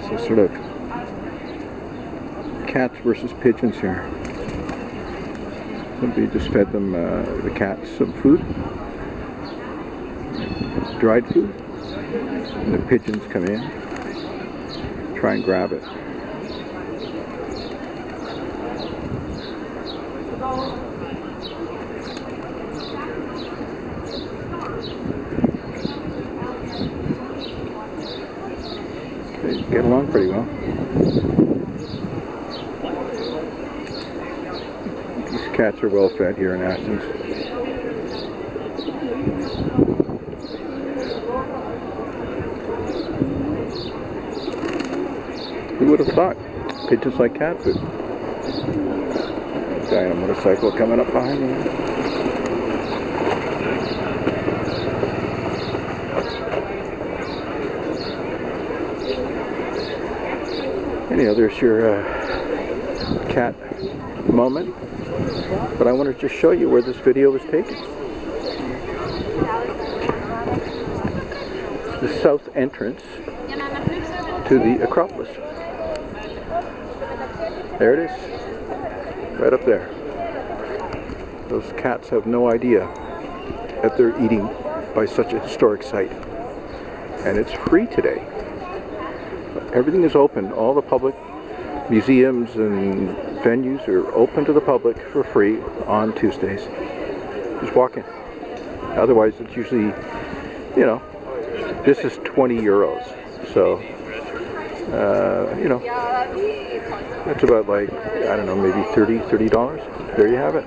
So sort of cats versus pigeons here. Somebody just fed them, the cats, some food, dried food, and the pigeons come in, try and grab it. They get along pretty well. These cats are well fed here in Athens. Who would have thought? Pigeons like cat food. Guy on a motorcycle coming up behind me. Anyhow, there's your cat moment. But I want to just show you where this video was taken. It's the south entrance to the Acropolis. There it is. Right up there. Those cats have no idea that they're eating by such a historic site. And it's free today. Everything is open. All the public museums and venues are open to the public for free on Tuesdays. Just walk in. Otherwise, it's usually, you know, this is 20 euros. So, you know, that's about like, I don't know, maybe $30. There you have it.